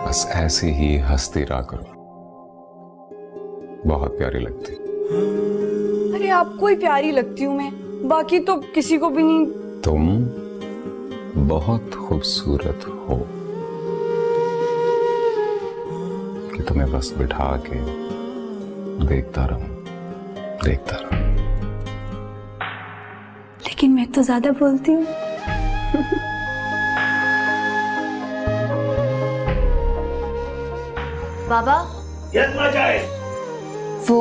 बस ऐसी ही हंसती रहा करो, बहुत प्यारी लगती। अरे आपको ही प्यारी लगती हूँ मैं, बाकी तो किसी को भी नहीं। तुम बहुत खूबसूरत हो कि तुम्हें बस बिठा के देखता रहूं, देखता रहूं। लेकिन मैं तो ज्यादा बोलती हूँ। बाबा कितना चाहे? वो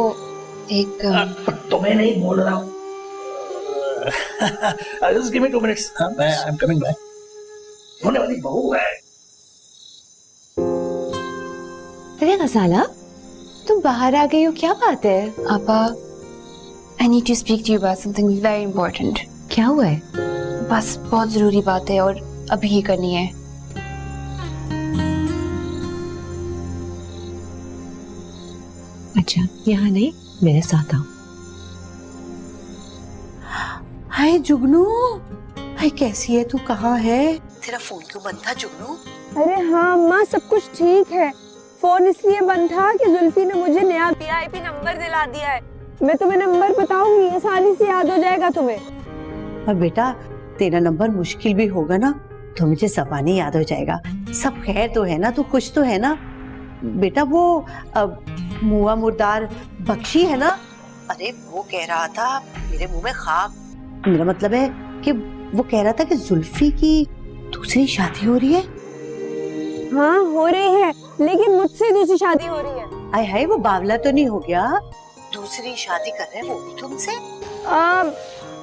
एक तो मैं नहीं बोल रहा हूँ। Just give me 2 minutes. I'm coming back. होने वाली बहू है। अरे गजाला, तुम बाहर आ गई हो, क्या बात है? पापा, I need to speak to you about something very important. क्या हुआ है? बस बहुत जरूरी बात है और अभी ही करनी है। अच्छा, यहाँ नहीं, मेरे साथ आओ। हाय जुगनू, हाय कैसी है तू? कहाँ है? तेरा फोन क्यों बंद था जुगनू? अरे हाँ अम्मा, सब कुछ ठीक है। फोन इसलिए बंद था कि जुल्फी ने मुझे नया VIP नंबर दिला दिया है। मैं तुम्हें नंबर बताऊंगी, आसानी से याद हो जाएगा तुम्हें। और बेटा, तेरा नंबर मुश्किल भी होगा ना तो मुझे ज़बानी याद हो जाएगा। सब खैर तो है ना? तू खुश तो है ना बेटा? वो मुआ मुर्दार बख्शी है ना? अरे वो कह रहा था मेरे मुंह में खाक, मेरा मतलब है कि वो कह रहा था कि जुल्फी की दूसरी शादी हो रही है। हाँ हो रही है, लेकिन मुझसे दूसरी शादी हो रही है। आय हाय, वो बावला तो नहीं हो गया? दूसरी शादी कर रहे हैं वो भी तुमसे?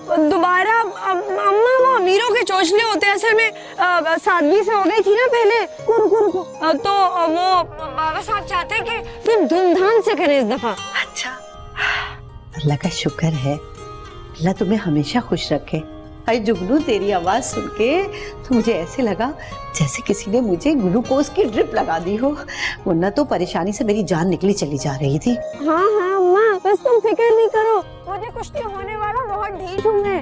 दोबारा अम्मा, वो अमीरों के चोचले होते हैं। असल में सादगी से हो गई थी ना पहले। रुको तो वो बाबा साहब चाहते हैं कि फिर धूमधाम से करें इस दफा। अच्छा, अल्लाह का शुक्र है, अल्लाह तुम्हें हमेशा खुश रखे। अरे जुगनू, तेरी आवाज सुन के तो मुझे ऐसे लगा जैसे किसी ने मुझे ग्लूकोज की ड्रिप लगा दी हो, वरना तो परेशानी से मेरी जान निकली चली जा रही थी। हाँ अम्मा, बस तुम फिक्र नहीं करो, मुझे कुछ नहीं होने वाला, बहुत ढीठ हूँ मैं।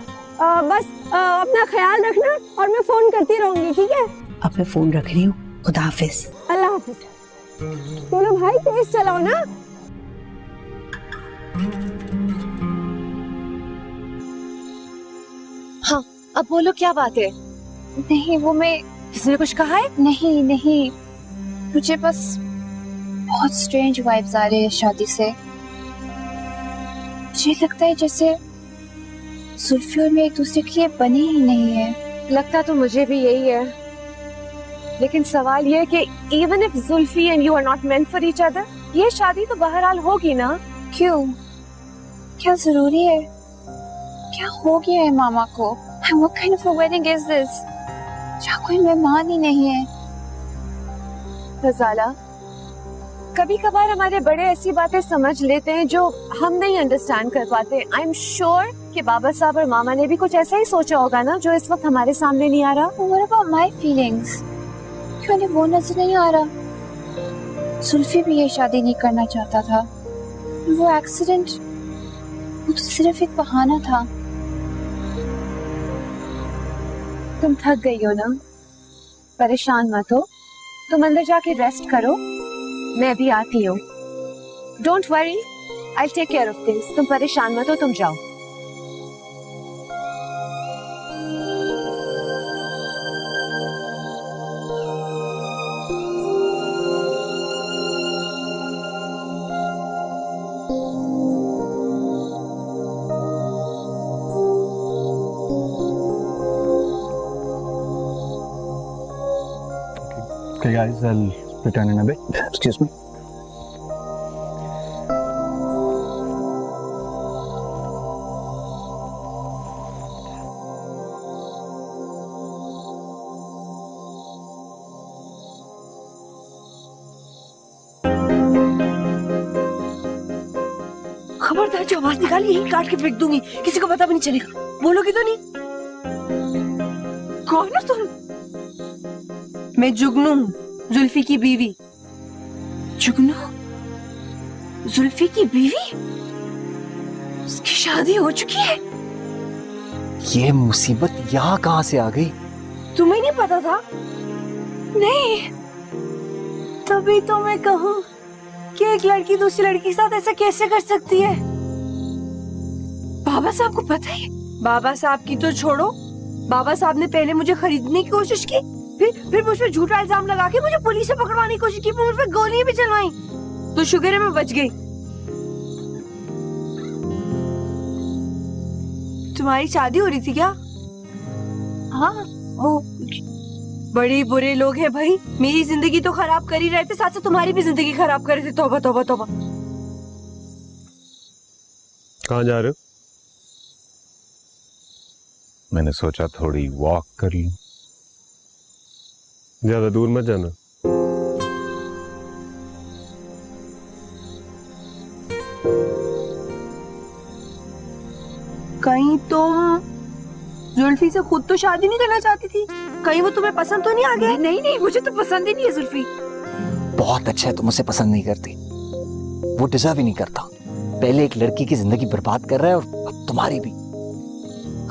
बस अपना ख्याल रखना और मैं फोन करती रहूंगी, ठीक है? अब मैं फोन रख रही हूँ, खुदा हाफिज। अल्लाह हाफिज। बोलो भाई, तेज चलाओ ना। हाँ, अब बोलो क्या बात है? नहीं, वो मैं, किसी ने कुछ कहा है? नहीं, मुझे बस बहुत स्ट्रेंज वाइब्स आ रहे हैं शादी से। मुझे लगता है जैसे जुल्फी और मैं एक दूसरे के लिए बने ही नहीं है। लगता तो मुझे भी यही है, लेकिन सवाल ये है कि even if Zulfi and you are not meant for each other, ये शादी तो बहरहाल होगी ना? क्यों? क्या जरूरी है? क्या हो गया है मामा को? What kind of a wedding is this? जहाँ कोई मेहमान ही नहीं है। गजाला, कभी कभार हमारे बड़े ऐसी बातें समझ लेते हैं जो हम नहीं अंडरस्टैंड कर पाते। आई एम श्योर कि बाबा साहब और मामा ने भी कुछ ऐसा ही सोचा होगा ना, जो इस वक्त हमारे सामने नहीं आ रहा। What about my feelings? क्यों उन्हें वो नजर नहीं आ रहा? जुल्फी भी ये शादी नहीं करना चाहता था। वो एक्सीडेंट, वो तो सिर्फ एक बहाना था। तुम थक गई हो ना? परेशान मत हो, तुम अंदर जाके रेस्ट करो, मैं भी आती हूँ। Don't worry, I take care of things. तुम परेशान मत हो, तुम जाओ। Okay guys, I'll return in a bit. Excuse me. खबरदार, जो आवाज निकाली यही काट के फेंक दूंगी, किसी को पता भी नहीं चलेगा। बोलोगी तो नहीं? कौन हो तुम? मैं जुगनू, जुल्फी की बीवी। जुगनू? जुल्फी की बीवी? उसकी शादी हो चुकी है? ये मुसीबत यहाँ कहाँ से आ गई? तुम्हें नहीं पता था? नहीं, तभी तो मैं कहूँ कि एक लड़की दूसरी लड़की के साथ ऐसा कैसे कर सकती है। बाबा साहब को पता है। बाबा साहब की तो छोड़ो, बाबा साहब ने पहले मुझे खरीदने की कोशिश की, फिर मुझ पे झूठा इल्जाम लगा के मुझे पुलिस से पकड़वाने की कोशिश की, मुझ पे गोलियां भी चलवाई। तो शुक्र है मैं बच गई। तुम्हारी शादी हो रही थी क्या? हाँ, वो बड़े बुरे लोग हैं भाई। मेरी जिंदगी तो खराब कर ही रहे थे, साथ साथ तुम्हारी भी जिंदगी खराब कर रहे थे। तौबा तौबा तौबा। कहाँ जा रहे हो? मैंने सोचा थोड़ी वॉक कर लूं। ज्यादा दूर मत जाना। कहीं तुम जुल्फी से खुद तो शादी नहीं करना चाहती थी? कहीं वो तुम्हें पसंद तो नहीं आ गया? नहीं नहीं, मुझे तो पसंद ही नहीं है जुल्फी। बहुत अच्छा है, तुम उसे पसंद नहीं करती। वो डिजर्व ही नहीं करता। पहले एक लड़की की जिंदगी बर्बाद कर रहा है और अब तुम्हारी भी।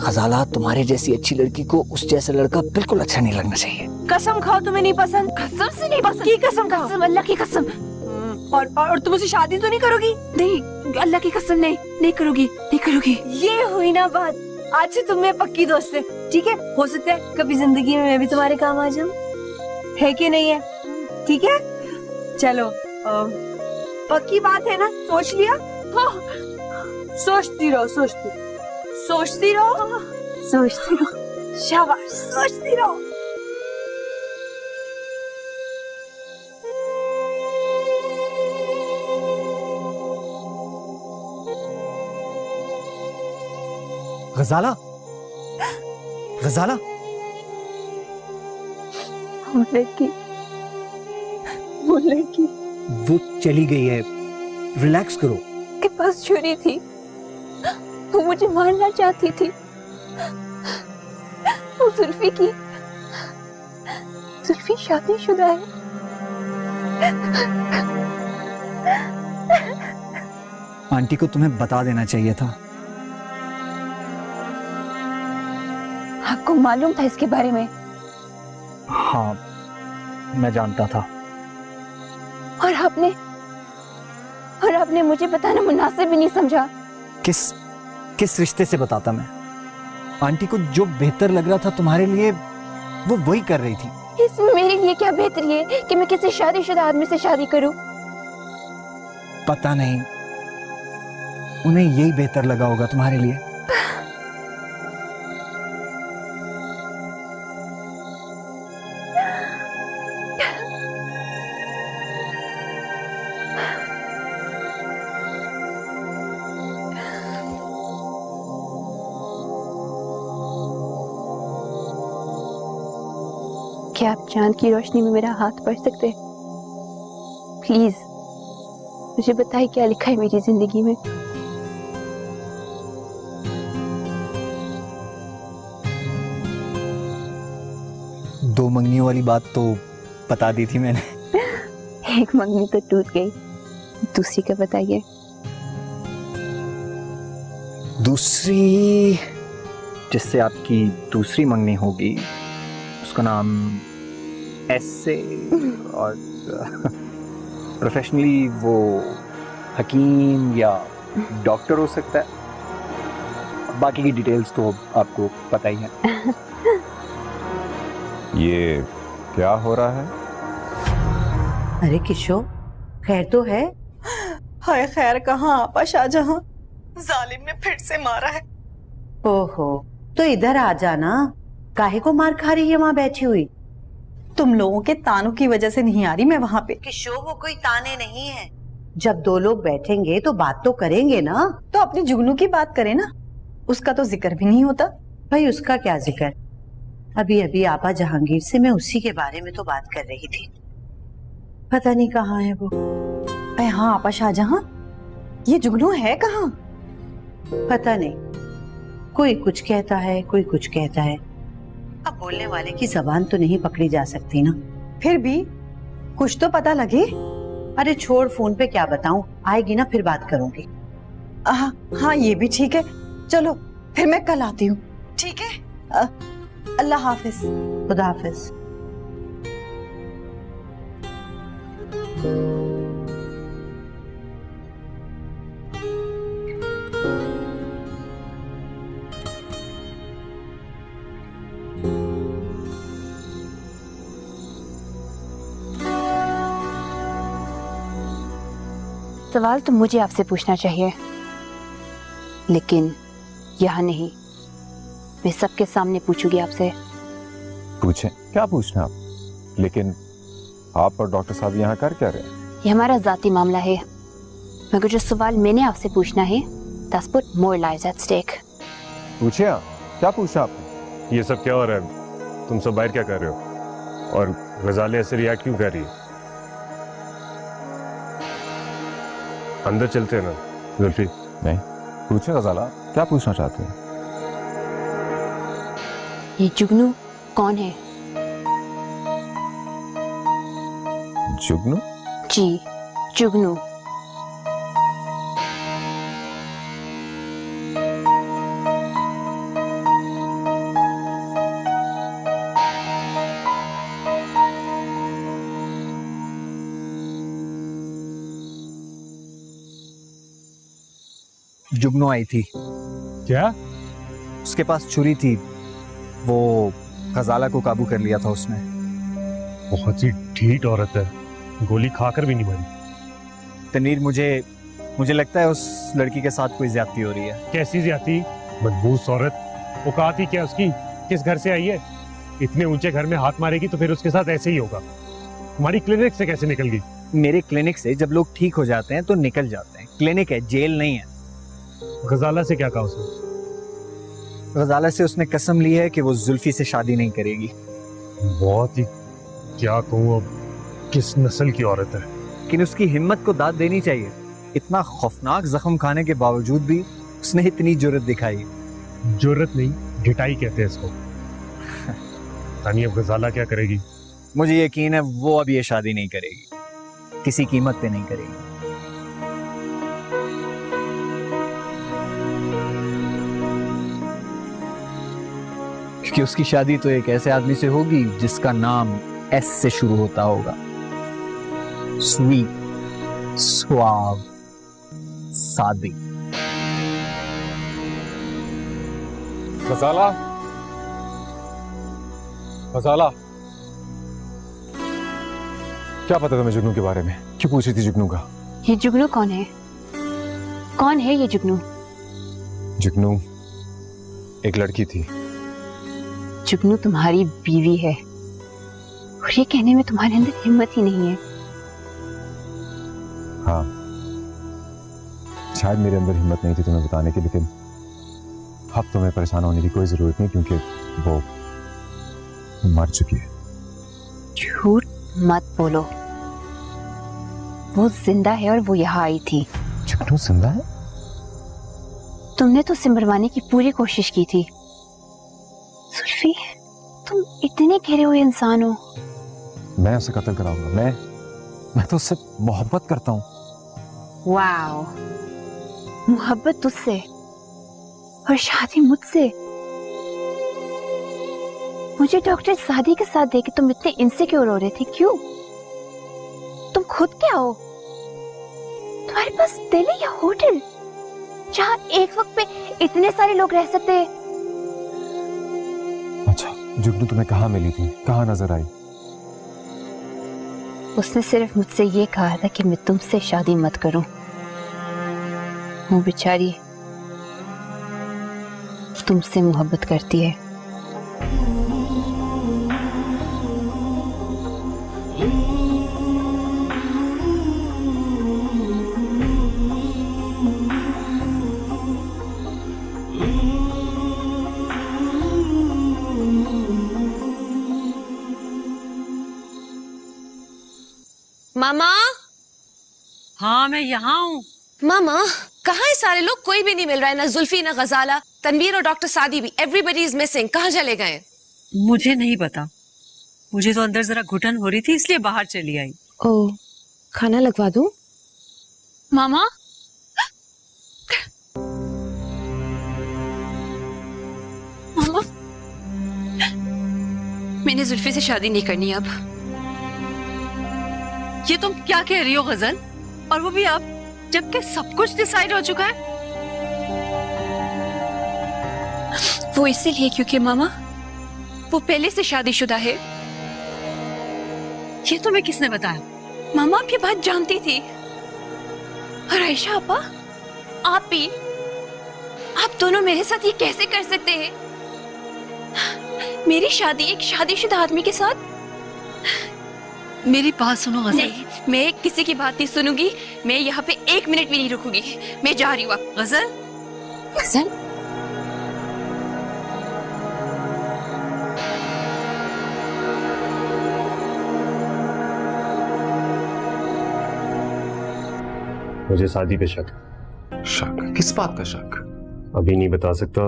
खजाला, तुम्हारे जैसी अच्छी लड़की को उस जैसा लड़का बिल्कुल अच्छा नहीं लगना चाहिए। कसम खाओ तुम्हें नहीं पसंद। कसम से नहीं पसंद। की कसम खाओ? कसम, अल्लाह की कसम। और तुम उसे शादी तो नहीं करोगी? नहीं, अल्लाह की कसम नहीं करोगी, नहीं करोगी। ये हुई ना बात। आज से तुम मेरे पक्की दोस्त है, ठीक है? हो सकता है कभी जिंदगी में मैं भी तुम्हारे काम आ जाऊं, है कि नहीं है? ठीक है, चलो पक्की बात है ना? सोच लिया? हाँ। सोचती रहो, सोचती रहो, शाबाश, सोचती रहो। गजाला, गजाला, वो लड़की वो चली गई है, रिलैक्स करो। के पास छुरी थी, वो मुझे मारना चाहती थी। वो जुल्फी शादीशुदा है। आंटी को तुम्हें बता देना चाहिए था। आपको मालूम था इसके बारे में? हाँ, मैं जानता था। और आपने मुझे बताना मुनासिब भी नहीं समझा। किस रिश्ते से बताता मैं? आंटी को जो बेहतर लग रहा था तुम्हारे लिए वो वही कर रही थी। इसमें मेरे लिए क्या बेहतरी है कि मैं किसी शादीशुदा आदमी से शादी करूं? पता नहीं, उन्हें यही बेहतर लगा होगा तुम्हारे लिए। क्या आप चांद की रोशनी में मेरा हाथ पढ़ सकते? प्लीज मुझे बताइए क्या लिखा है मेरी जिंदगी में। दो मंगनियों वाली बात तो बता दी थी मैंने। एक मंगनी तो टूट गई, दूसरी का बताइए। दूसरी, जिससे आपकी दूसरी मंगनी होगी उसका नाम एस से, और प्रोफेशनली वो हकीम या डॉक्टर हो सकता है। बाकी की डिटेल्स तो आपको पता ही है। ये क्या हो रहा है? अरे किशोर, खैर तो है? हाय खैर कहाँ आपा शाहजहां, जालिम ने फिर से मारा है। ओहो, तो इधर आ जाना। काहे को मार खा रही है वहाँ बैठी हुई? तुम लोगों के तानों की वजह से नहीं आ रही मैं वहाँ पे। किशोर, वो कोई ताने नहीं है। जब दो लोग बैठेंगे तो बात तो करेंगे ना। तो अपनी जुगनू की बात करें ना, उसका तो जिक्र भी नहीं होता। भाई उसका क्या जिक्र, अभी अभी आपा जहांगीर से मैं उसी के बारे में तो बात कर रही थी। पता नहीं कहाँ है वो। हाँ आपा शाहजहां, ये जुगनू है कहाँ? पता नहीं, कोई कुछ कहता है, कोई कुछ कहता है। अब बोलने वाले की जबान तो नहीं पकड़ी जा सकती ना। फिर भी कुछ तो पता लगे। अरे छोड़, फोन पे क्या बताऊं, आएगी ना फिर बात करूंगी। हाँ ये भी ठीक है, चलो फिर मैं कल आती हूँ। ठीक है, अल्लाह हाफिज। खुदा हाफिज। सवाल तो मुझे आपसे पूछना चाहिए, लेकिन यहाँ नहीं। मैं सबके सामने पूछूंगी आपसे। पूछें, क्या पूछना आप? लेकिन आप और डॉक्टर साहब यहाँ कर क्या रहे हैं? ये हमारा जाती मामला है, मगर जो सवाल मैंने आपसे पूछना है, that's put more lives at stake। पूछे आप, क्या पूछा आपने? ये सब क्या हो रहा है? तुम सब बाहर क्या कर रहे हो? और गजाले ऐसे रिएक्ट क्यों कर रही है? अंदर चलते हैं ना जुल्फी। नहीं, पूछे गजाला, क्या पूछना चाहते हैं? ये जुगनू कौन है? जुगनू? जी, जुगनू। जुगनू आई थी। क्या? उसके पास छुरी थी, वो गजाला को काबू कर लिया था उसने। बहुत ही ढीठ औरत है, गोली खाकर भी नहीं मरी। तनवीर, मुझे लगता है उस लड़की के साथ कोई ज्यादती हो रही है। कैसी ज्यादती? मनबूस औरत। औकात ही क्या उसकी? किस घर से आई है? इतने ऊंचे घर में हाथ मारेगी तो फिर उसके साथ ऐसे ही होगा। तुम्हारी क्लिनिक से कैसे निकल गई? मेरे क्लिनिक से जब लोग ठीक हो जाते हैं तो निकल जाते हैं। क्लिनिक है, जेल नहीं है। गजाला से क्या कहा उसने? गजाला से उसने कसम ली है कि वो जुल्फी से शादी नहीं करेगी। बहुत ही, क्या कहूँ अब, किस नस्ल की औरत है। लेकिन उसकी हिम्मत को दाद देनी चाहिए। इतना खौफनाक जख्म खाने के बावजूद भी उसने इतनी जुर्रत दिखाई। जुर्रत नहीं, ढिठाई कहते हैं इसको। तानी अब गजाला क्या करेगी? मुझे यकीन है वो अब ये शादी नहीं करेगी, किसी कीमत पे नहीं करेगी। क्योंकि उसकी शादी तो एक ऐसे आदमी से होगी जिसका नाम एस से शुरू होता होगा। स्वीट, सुआव, सादी। गजाला, गजाला, क्या पता तुम्हें जुगनू के बारे में? क्यों पूछ रही थी जुगनू का? ये जुगनू कौन है? कौन है ये जुगनू? जुगनू एक लड़की थी। जुगनू तुम्हारी बीवी है, और ये कहने में तुम्हारे अंदर हिम्मत ही नहीं है। हाँ, शायद मेरे अंदर हिम्मत नहीं थी तुम्हें बताने की, लेकिन अब तुम्हें परेशान होने की कोई जरूरत नहीं, क्योंकि वो मर चुकी है। झूठ मत बोलो, वो जिंदा है और वो यहाँ आई थी। जुगनू जिंदा है? तुमने तो उसे मरवाने की पूरी कोशिश की थी। सुल्फी, तुम इतने गिरे हुए इंसान हो। मैं उसे कत्ल कराऊंगा। मैं तो उससे मोहब्बत करता हूँ। वाओ, मोहब्बत तुझसे और शादी मुझसे? मुझे डॉक्टर सादी के साथ देख के तुम इतने इनसिक्योर हो रहे थे, क्यों? तुम खुद क्या हो? तुम्हारे पास दिल है या होटल जहाँ एक वक्त पे इतने सारे लोग रह सकते हैं? अच्छा, जुगनू तुम्हें कहाँ मिली थी, कहाँ नजर आई? उसने सिर्फ मुझसे ये कहा था कि मैं तुमसे शादी मत करूं। वो बेचारी तुमसे मोहब्बत करती है। मामा। हाँ, मैं यहाँ हूँ। मामा, कहाँ है सारे लोग? कोई भी नहीं मिल रहा है, ना जुल्फी, ना गजाला, तनवीर और डॉक्टर सादी भी। Everybody is missing. कहाँ चले गए? मुझे नहीं पता, मुझे तो अंदर जरा घुटन हो रही थी इसलिए बाहर चली आई। ओ, खाना लगवा दूं? मामा, मामा, मैंने जुल्फी से शादी नहीं करनी अब। ये तुम क्या कह रही हो गजल? और वो भी अब, जबकि सब कुछ डिसाइड हो चुका है। वो इसीलिए क्योंकि मामा वो पहले से शादीशुदा है। ये तुम्हें किसने बताया? मामा आप ये बात जानती थी। और आयशा आपा, आप भी, आप दोनों मेरे साथ ये कैसे कर सकते हैं? मेरी शादी एक शादीशुदा आदमी के साथ? मेरी बात सुनो गजल। नहीं, मैं किसी की बात नहीं सुनूंगी। मैं यहाँ पे 1 मिनट भी नहीं रुकूंगी। मैं जा रही हूँ। गजल, गजल, मुझे शादी पे शक। शक? किस बात का शक? अभी नहीं बता सकता,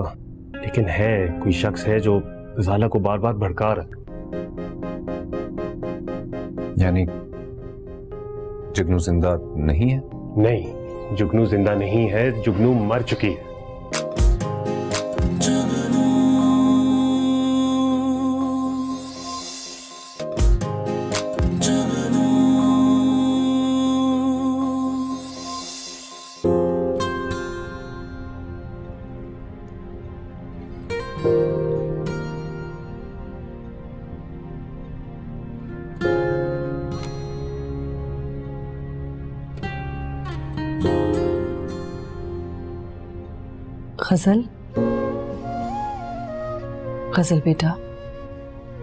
लेकिन है, कोई शख्स है जो ज़ाला को बार बार भड़का रहा है। यानी जुगनू जिंदा नहीं है? नहीं, जुगनू जिंदा नहीं है, जुगनू मर चुकी है। गजल, गजल बेटा,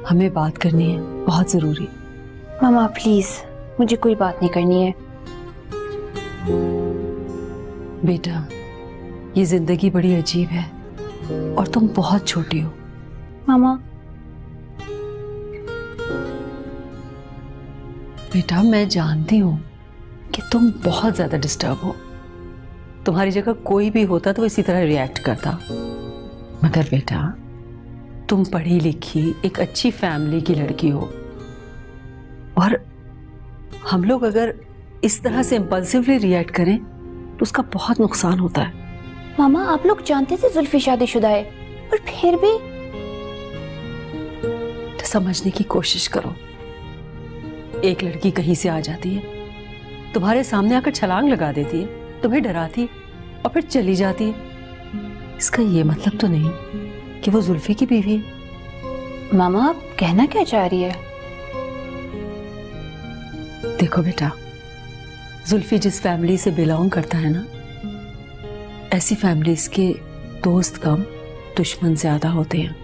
हमें बात करनी है, बहुत जरूरी। मामा प्लीज, मुझे कोई बात नहीं करनी है। बेटा, ये जिंदगी बड़ी अजीब है और तुम बहुत छोटी हो। मामा, बेटा मैं जानती हूँ कि तुम बहुत ज्यादा डिस्टर्ब हो। तुम्हारी जगह कोई भी होता तो इसी तरह रिएक्ट करता, मगर बेटा तुम पढ़ी लिखी एक अच्छी फैमिली की लड़की हो, और हम लोग अगर इस तरह से इम्पल्सिवली रिएक्ट करें तो उसका बहुत नुकसान होता है। मामा आप लोग जानते थे जुल्फी शादीशुदा है, और फिर भी तो समझने की कोशिश करो। एक लड़की कहीं से आ जाती है, तुम्हारे सामने आकर छलांग लगा देती है, तुम्हें डराती और फिर चली जाती है। इसका ये मतलब तो नहीं कि वो जुल्फी की बीवी है। मामा आप कहना क्या चाह रही है? देखो बेटा, जुल्फी जिस फैमिली से बिलोंग करता है ना, ऐसी फैमिलीज के दोस्त कम, दुश्मन ज्यादा होते हैं।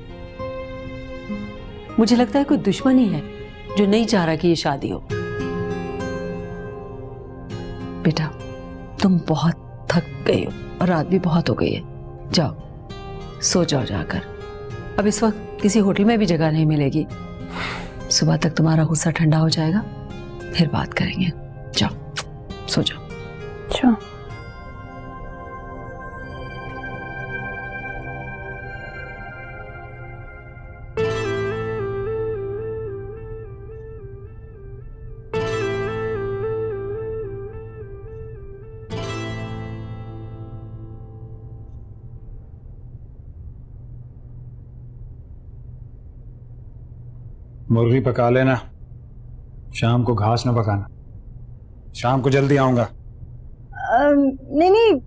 मुझे लगता है कोई दुश्मन ही है जो नहीं चाह रहा कि ये शादी हो। बेटा तुम बहुत थक गए हो और रात भी बहुत हो गई है, जाओ सो जाओ जाकर। अब इस वक्त किसी होटल में भी जगह नहीं मिलेगी, सुबह तक तुम्हारा गुस्सा ठंडा हो जाएगा, फिर बात करेंगे। जाओ सो जाओ। अच्छा। मुर्गी पका लेना, शाम को घास न पकाना। शाम को जल्दी आऊंगा। नहीं नहीं,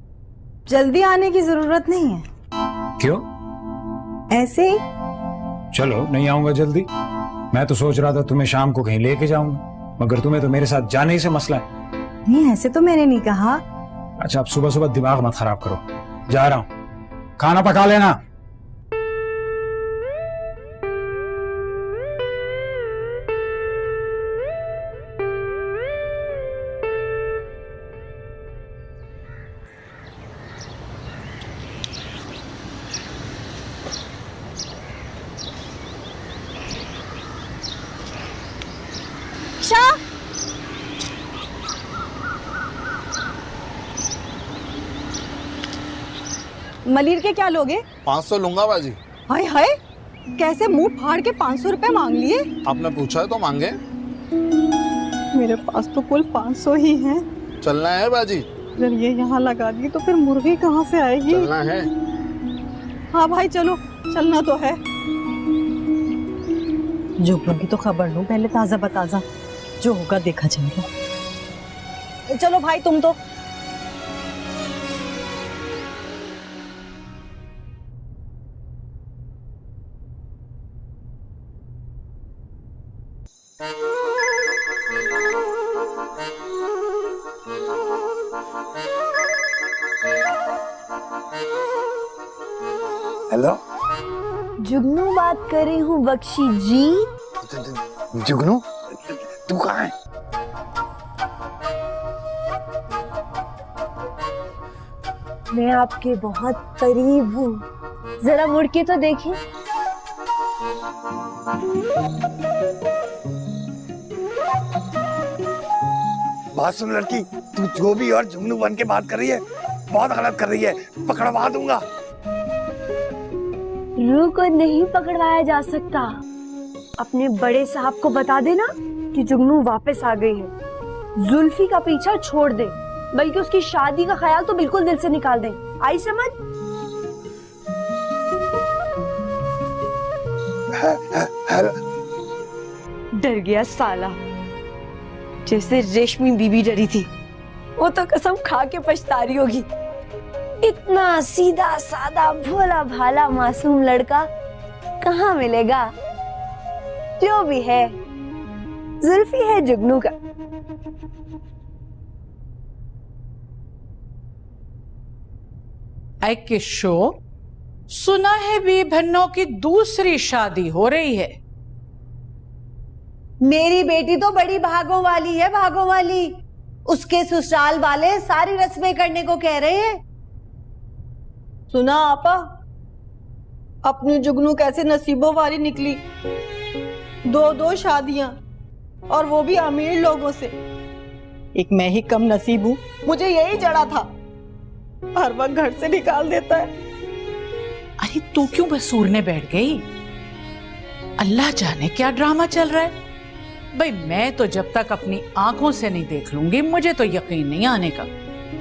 जल्दी आने की जरूरत नहीं है। क्यों? ऐसे ही। चलो नहीं आऊंगा जल्दी। मैं तो सोच रहा था तुम्हें शाम को कहीं लेके जाऊंगा, मगर तुम्हें तो मेरे साथ जाने ही से मसला है। नहीं ऐसे तो मैंने नहीं कहा। अच्छा अब सुबह सुबह दिमाग मत खराब करो, जा रहा हूं, खाना पका लेना। मलिर के क्या लोगे? 500 लूंगा बाजी। हाय हाय, कैसे मुंह फाड़ के 500 रुपए मांग लिए? आपने पूछा है तो मांगे। मेरे पास तो कुल 500 ही हैं। चलना है बाजी? अगर ये यहाँ लगा दी तो फिर मुर्गी कहाँ से आएगी? चलना है? हाँ भाई चलो, चलना तो है। जुगनू की तो खबर लूं पहले ताजा बताजा, जो होगा देखा जाएगा। चलो भाई तुम तो। हेलो जुगनू बात कर रही हूँ बख्शी जी। जुगनू, तू कहाँ है? मैं आपके बहुत करीब हूँ, जरा मुड़ के तो देखें। बात सुन लड़की, तू जो भी और जुगनू बन के बात कर रही है बहुत गलत कर रही है, पकड़वा दूंगा। रूह को नहीं पकड़वाया जा सकता। अपने बड़े साहब को बता देना कि जुगनू वापस आ गई है। जुल्फी का पीछा छोड़ दे, बल्कि उसकी शादी का ख्याल तो बिल्कुल दिल से निकाल दे। आई समझ? डर गया साला, जैसे रेशमी बीबी डरी थी। वो तो कसम खा के पछता रही होगी। इतना सीधा सादा भोला भाला मासूम लड़का कहाँ मिलेगा? जो भी है, जुल्फी है जुगनू का। ऐ किशो, सुना है बी भन्नों की दूसरी शादी हो रही है। मेरी बेटी तो बड़ी भागों वाली है, भागों वाली। उसके ससुराल वाले सारी रस्में करने को कह रहे हैं। सुना आपा, अपनी जुगनू कैसे नसीबों वाली निकली। 2 शादियां, और वो भी अमीर लोगों से। एक मैं ही कम नसीब हूं, मुझे यही जड़ा था। हर वक्त घर से निकाल देता है। अरे तू क्यों बसूरने बैठ गई? अल्लाह जाने क्या ड्रामा चल रहा है। भाई मैं तो जब तक अपनी आंखों से नहीं देख लूंगी मुझे तो यकीन नहीं आने का।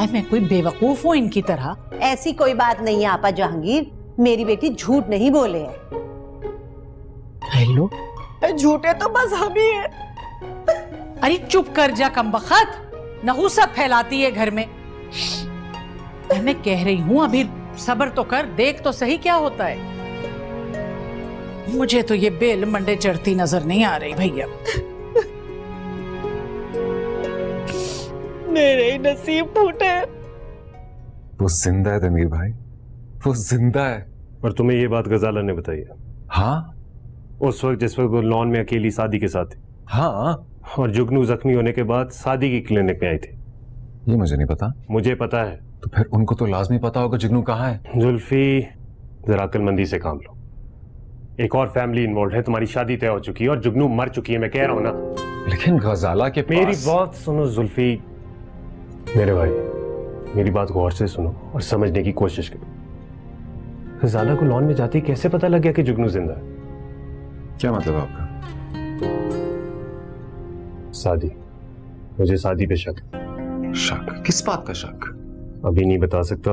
मैं कोई बेवकूफ हूँ इनकी तरह? ऐसी कोई बात नहीं है आपा जहांगीर, मेरी बेटी झूठ नहीं बोले है। हेलो, झूठे तो बस हम ही हैं। अरे चुप कर जा कमबख्त, नहुसा फैलाती है घर में। मैं कह रही हूँ अभी सब्र तो कर, देख तो सही क्या होता है। मुझे तो ये बेल मंडे चढ़ती नजर नहीं आ रही भैया। मेरे ही नसीब फूटे। वो जिंदा है तनवीर भाई, वो जिंदा है। और तुम्हें ये बात गजाला ने बताई है? हाँ, उस वक्त जिस वक्त वो लॉन में अकेली शादी के साथ थी। हाँ, और जुगनू जख्मी होने के बाद शादी की क्लिनिक में आई थी। ये मुझे नहीं पता। मुझे पता है। तो फिर उनको तो लाजमी पता होगा जुगनू कहाँ है। जुल्फी, जरा अक्लमंदी से काम लो। एक और फैमिली इन्वॉल्व है, तुम्हारी शादी तय हो चुकी है और जुगनू मर चुकी है, मैं कह रहा हूं ना। लेकिन गजाला के पास... मेरी बात सुनो जुल्फी, मेरे भाई, मेरी बात गौर से सुनो और समझने की कोशिश करो। गजाला को लॉन में जाते ही कैसे पता लग गया कि जुगनू जिंदा है? क्या मतलब आपका? शादी, मुझे शादी पे शक। शक? किस बात का शक? अभी नहीं बता सकता,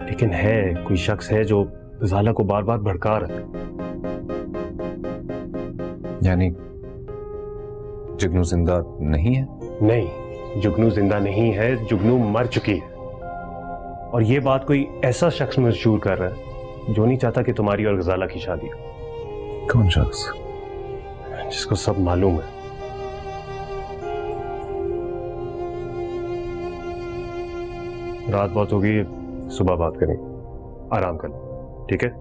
लेकिन है, कोई शख्स है जो गजाला को बार बार भड़का रहा है। यानी जुगनू जिंदा नहीं है? नहीं, जुगनू जिंदा नहीं है, जुगनू मर चुकी है। और ये बात कोई ऐसा शख्स मशहूर कर रहा है जो नहीं चाहता कि तुम्हारी और गजाला की शादी हो। कौन शख्स? जिसको सब मालूम है। रात बहुत होगी, सुबह बात करेंगे। आराम कर, ठीक है?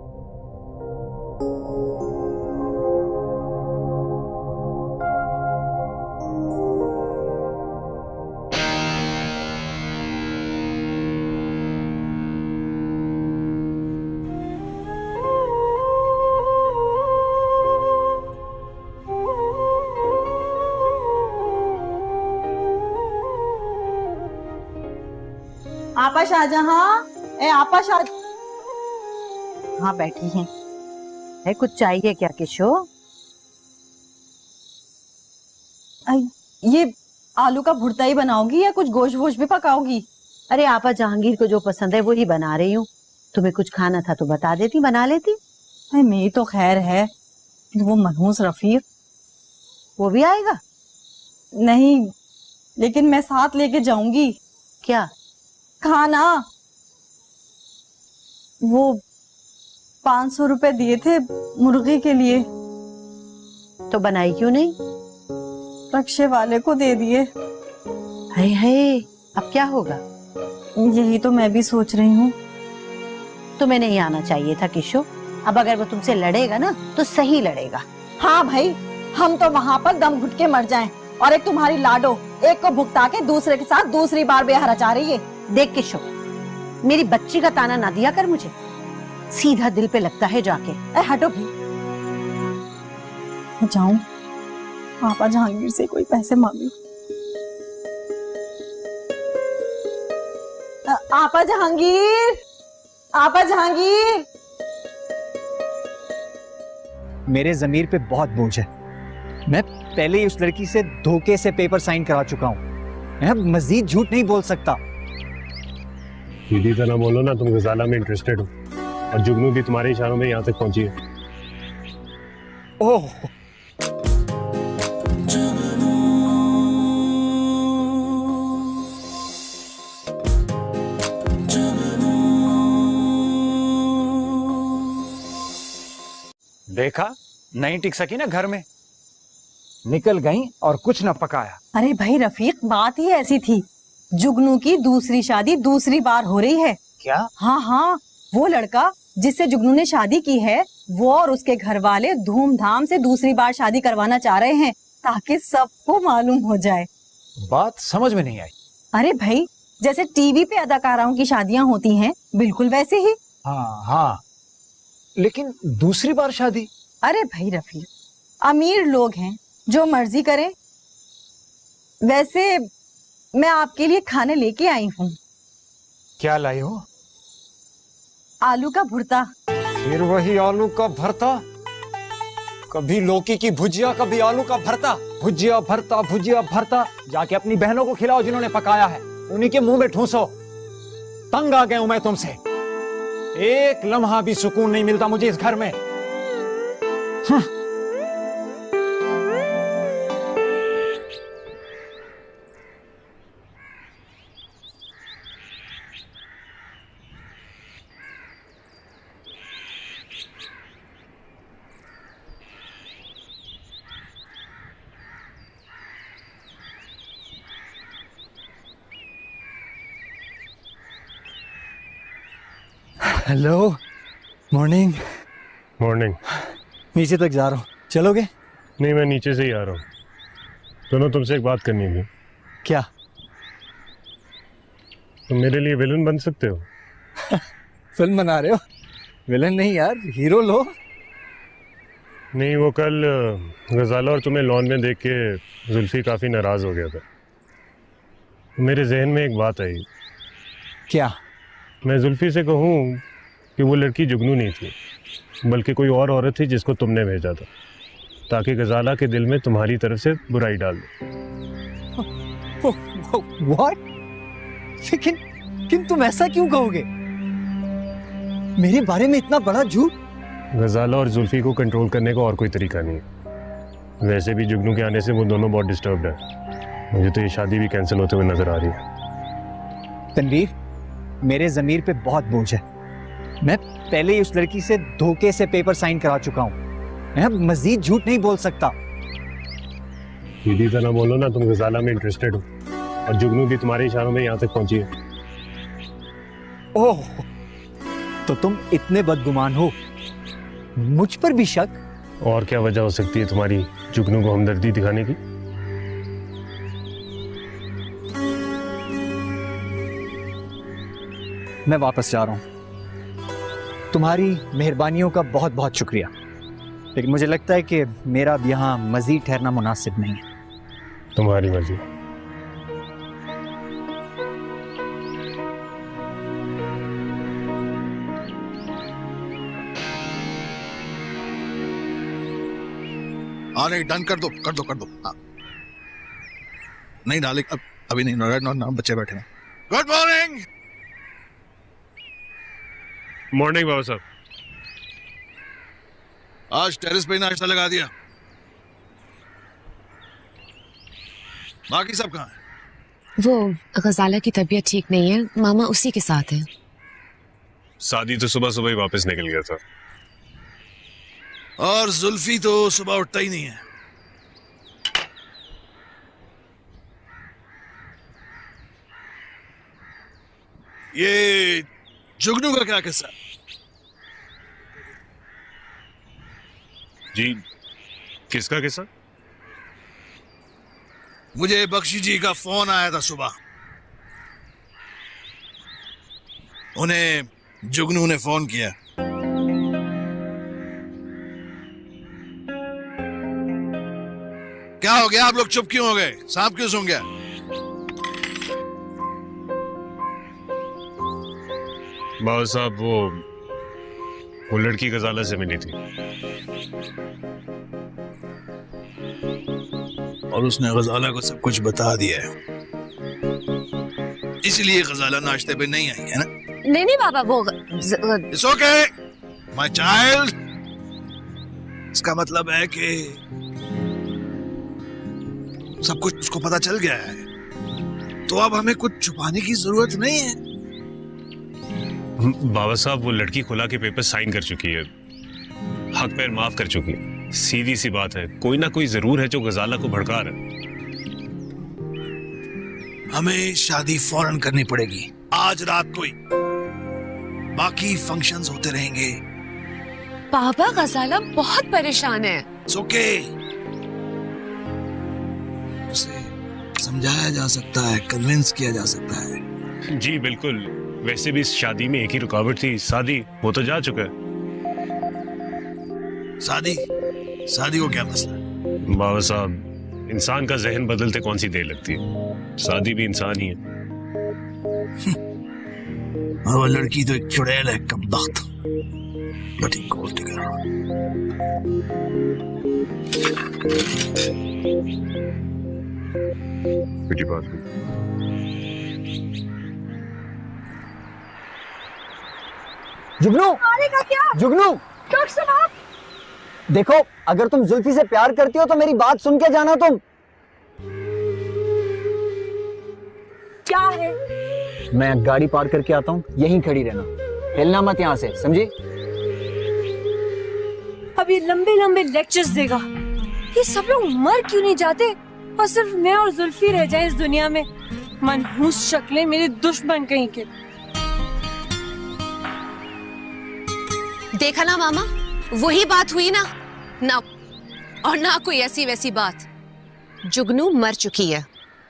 आपा शाहजहां, ए आपा शाह। हाँ बैठी हैं। है कुछ चाहिए क्या किशो? ये आलू का भुर्ता ही बनाओगी या कुछ गोश्त वोश भी पकाओगी? अरे आपा जहांगीर को जो पसंद है वो ही बना रही हूँ। तुम्हें कुछ खाना था तो बता देती, बना लेती। मेरी तो खैर है, वो मनहूस रफीक वो भी आएगा? नहीं, लेकिन मैं साथ लेके जाऊंगी। क्या? खाना। वो 500 रुपए दिए थे मुर्गी के लिए। तो बनाई क्यों नहीं? रक्षे वाले को दे दिए। हाय हाय, अब क्या होगा? यही तो मैं भी सोच रही हूँ। तुम्हें नहीं आना चाहिए था किशो। अब अगर वो तुमसे लड़ेगा ना तो सही लड़ेगा। हाँ भाई, हम तो वहाँ पर दम घुट के मर जाएं। और एक तुम्हारी लाडो एक को भुगता के दूसरे के साथ दूसरी बार ब्याह रचा रही है। देख किशो, मेरी बच्ची का ताना ना दिया कर मुझे, सीधा दिल पे लगता है जाके। हटो भी। जाऊं पापा जहांगीर से कोई पैसे मांगू। आपा जहांगीर, आपा जहांगीर। मेरे जमीर पे बहुत बोझ है। मैं पहले ही उस लड़की से धोखे से पेपर साइन करा चुका हूँ। मैं मजीद झूठ नहीं बोल सकता। सीधी तरह बोलो ना, तुम गजाला में इंटरेस्टेड हो और जुगनू भी तुम्हारे इशारों में यहाँ तक पहुंची है। ओह, देखा, नहीं टिक सकी ना घर में, निकल गई और कुछ न पकाया। अरे भाई रफीक, बात ही ऐसी थी। जुगनू की दूसरी शादी दूसरी बार हो रही है। क्या? हाँ हाँ, वो लड़का जिससे जुगनू ने शादी की है, वो और उसके घर वाले धूमधाम से दूसरी बार शादी करवाना चाह रहे हैं ताकि सबको मालूम हो जाए। बात समझ में नहीं आई। अरे भाई, जैसे टीवी पे अदाकाराओं की शादियां होती हैं, बिल्कुल वैसे ही। हाँ हाँ, लेकिन दूसरी बार शादी? अरे भाई रफीक, अमीर लोग हैं, जो मर्जी करें। वैसे मैं आपके लिए खाने लेके आई हूँ। क्या लाई हो? आलू का भुर्ता। फिर वही आलू का भरता? कभी लौकी की भुजिया, कभी आलू का भरता। भुजिया भरता, भुजिया भरता। जाके अपनी बहनों को खिलाओ जिन्होंने पकाया है, उन्हीं के मुंह में ठूंसो। तंग आ गया हूं मैं तुमसे। एक लम्हा भी सुकून नहीं मिलता मुझे इस घर में। Hello, morning. मॉर्निंग। नीचे तक जा रहा हूँ, चलोगे? नहीं, मैं नीचे से ही आ रहा हूँ। दोनों तुमसे एक बात करनी थी। क्या? तुम मेरे लिए विलन बन सकते हो। फिल्म बना रहे हो? विलन नहीं यार, हीरो लो। नहीं, वो कल गजाला और तुम्हें लॉन में देख के जुल्फी काफ़ी नाराज़ हो गया था। मेरे जहन में एक बात आई। क्या? मैं जुल्फी से कहूँ कि वो लड़की जुगनू नहीं थी, बल्कि कोई और औरत थी जिसको तुमने भेजा था, ताकि गजाला के दिल में तुम्हारी तरफ से बुराई डाल दे। What? लेकिन तुम ऐसा क्यों कहोगे? मेरे बारे में इतना बड़ा झूठ? गजाला और जुल्फी को कंट्रोल करने का और कोई तरीका नहीं है। वैसे भी जुगनू के आने से वो दोनों बहुत डिस्टर्ब्ड है। मुझे तो ये शादी भी कैंसिल होते हुए नजर आ रही है। तनवीर, मेरे जमीर पे बहुत बोझ है। मैं पहले ही उस लड़की से धोखे से पेपर साइन करा चुका हूँ। मैं अब मजीद झूठ नहीं बोल सकता। सीधी तरह बोलो ना, तुम गजाला में इंटरेस्टेड हो और जुगनू भी तुम्हारे इशारों में यहाँ तक पहुंची है। ओह, तो तुम इतने बदगुमान हो? मुझ पर भी शक? और क्या वजह हो सकती है तुम्हारी जुगनू को हमदर्दी दिखाने की? मैं वापस जा रहा हूं। तुम्हारी मेहरबानियों का बहुत बहुत शुक्रिया, लेकिन मुझे लगता है कि मेरा अब यहाँ मजीद ठहरना मुनासिब नहीं है। तुम्हारी मर्जी। हाँ नहीं, डन कर दो कर दो कर दो। हाँ नहीं डाले, अभी नहीं, ना बच्चे बैठे हैं। Good morning. मॉर्निंग बाबा साहब। आज टेरेस पे नाश्ता लगा दिया, बाकी सब कहाँ है? वो गजाला की तबीयत ठीक नहीं है, मामा उसी के साथ है। सादी तो सुबह सुबह ही वापस निकल गया था। और जुल्फी तो सुबह उठता ही नहीं है। ये जुगनू का क्या किस्सा? जी किसका किस्सा? मुझे बख्शी जी का फोन आया था सुबह। उन्हें जुगनू ने फोन किया। क्या हो गया? आप लोग चुप क्यों हो गए? सांप क्यों सूंघ गया? बाबा साहब वो लड़की गजाला से मिली थी और उसने गजाला को सब कुछ बता दिया है, इसलिए गजाला नाश्ते पे नहीं आई है ना? नहीं बाबा, वो It's okay, my child। इसका मतलब है कि सब कुछ उसको पता चल गया है, तो अब हमें कुछ छुपाने की जरूरत नहीं है। बाबा साहब वो लड़की खुला के पेपर साइन कर चुकी है, हक पैर माफ कर चुकी है। सीधी सी बात है, कोई ना कोई जरूर है जो गजाला को भड़का रहा है। हमें शादी फौरन करनी पड़ेगी, आज रात को ही। बाकी फंक्शंस होते रहेंगे। बाबा गजाला बहुत परेशान है। It's okay। उसे समझाया जा सकता है, कन्विंस किया जा सकता है। जी बिल्कुल। वैसे भी इस शादी में एक ही रुकावट थी, शादी। वो तो जा चुका है। शादी को क्या मसला है? बाबा साहब, इंसान का जहन बदलते कौन सी देर लगती है? शादी भी इंसान ही है। और वो लड़की तो एक चुड़ैल है, कमबख्त। बड़ी गोल टिगर। बेटी बात हुई। जुगनू, क्या? जुगनू, डॉक्टर साहब, देखो, अगर तुम जुल्फी से प्यार करती हो तो मेरी बात सुन के जाना। तुम क्या है? मैं गाड़ी पार करके आता हूँ, यहीं खड़ी रहना, हिलना मत यहाँ से, समझी? अब ये लंबे लंबे लेक्चर्स देगा। ये सब लोग मर क्यों नहीं जाते और सिर्फ मैं और जुल्फी रह जाए इस दुनिया में? मनहूस शक्लें, मेरे दुश्मन कहीं के। देखा ना मामा, वही बात हुई ना। ना और ना कोई ऐसी वैसी बात। जुगनू मर चुकी है।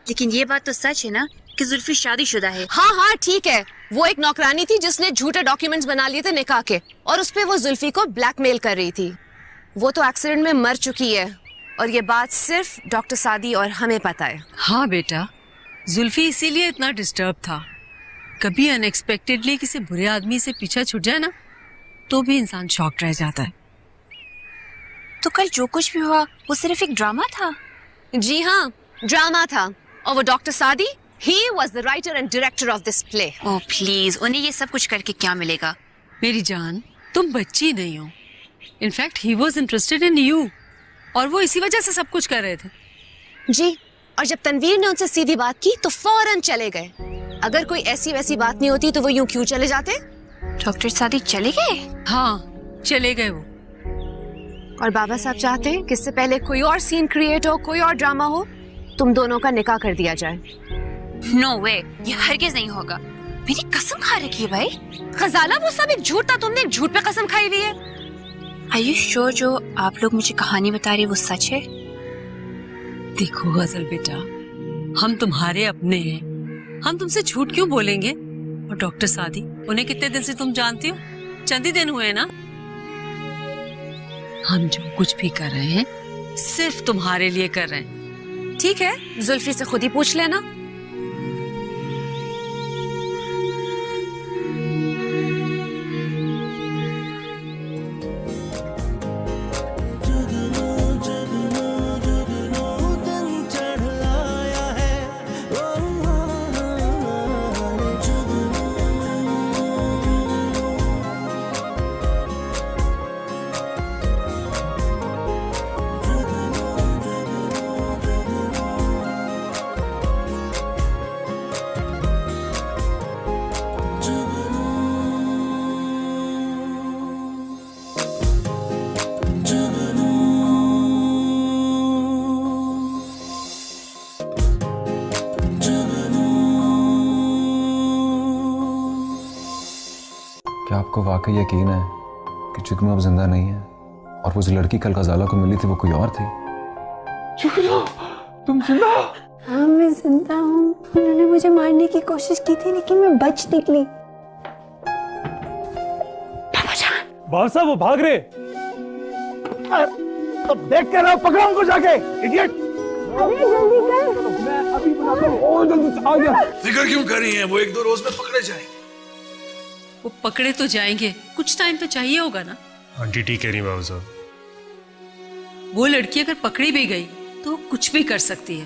लेकिन ये बात तो सच है ना कि जुल्फी शादीशुदा है। हाँ ठीक है, वो एक नौकरानी थी जिसने झूठे डॉक्यूमेंट्स बना लिए थे निकाह के, और उस पे वो जुल्फी को ब्लैकमेल कर रही थी। वो तो एक्सीडेंट में मर चुकी है, और ये बात सिर्फ डॉक्टर सादी और हमें पता है। हाँ बेटा, जुल्फी इसीलिए इतना डिस्टर्ब था। कभी अनएक्सपेक्टेडली किसी बुरे आदमी से पीछा छूट जाए ना, तो भी इंसान शॉक्ड रह जाता है। तो कल जो कुछ भी हुआ वो सिर्फ एक ड्रामा था। जी हाँ, ड्रामा था। और वो डॉक्टर सादी, he was the writer and director of this play। Oh please, उन्हें ये सब कुछ करके क्या मिलेगा? मेरी जान, तुम बच्ची नहीं हो। In fact he was interested in you, और वो इसी वजह से सब कुछ कर रहे थे। जी, और जब तनवीर ने उनसे सीधी बात की तो फौरन चले गए। अगर कोई ऐसी वैसी बात नहीं होती तो वो यूं क्यों चले जाते? डॉक्टर सादी चले गए? हाँ, चले गए वो। और बाबा साहब चाहते हैं कि इससे पहले कोई और सीन क्रिएट हो, कोई और ड्रामा हो, तुम दोनों का निकाह कर दिया जाए। नो वे, ये हरगिज नहीं होगा। मेरी कसम खा रखी है भाई। खजाला, वो सब एक झूठ था, तुमने एक झूठ पे कसम खाई हुई है। Are you sure जो आप लोग मुझे कहानी बता रहे वो सच है? देखो गजल बेटा, हम तुम्हारे अपने हैं, हम तुमसे झूठ क्यों बोलेंगे? और डॉक्टर सादी, उन्हें कितने दिन से तुम जानती हो? चंद ही दिन हुए ना। हम जो कुछ भी कर रहे हैं सिर्फ तुम्हारे लिए कर रहे हैं। ठीक है, जुल्फी से खुद ही पूछ लेना। क्या आपको वाकई यकीन है कि जुगनू अब जिंदा नहीं है और वो जो लड़की कल गजाला को मिली थी वो कोई और थी? जुगनू, तुम जिंदा? हाँ मैं जिंदा हूँ। उन्होंने मुझे मारने की कोशिश की थी लेकिन मैं बच निकली। बाबा साहब वो भाग रहे। अब देख के रहो, पकड़ो उनको जाके, इडियट। अरे जल्दी कर। मैं अभी बुलाता हूँ। ओ जल्दी आ गया। फिक्र क्यों कर रही हैं? वो 1-2 रोज में पकड़े जाएंगे। वो पकड़े तो जाएंगे, कुछ टाइम तो चाहिए होगा ना। आंटी ठीक कह रही बाबा साहब। वो लड़की अगर पकड़ी भी गई तो कुछ भी कर सकती है।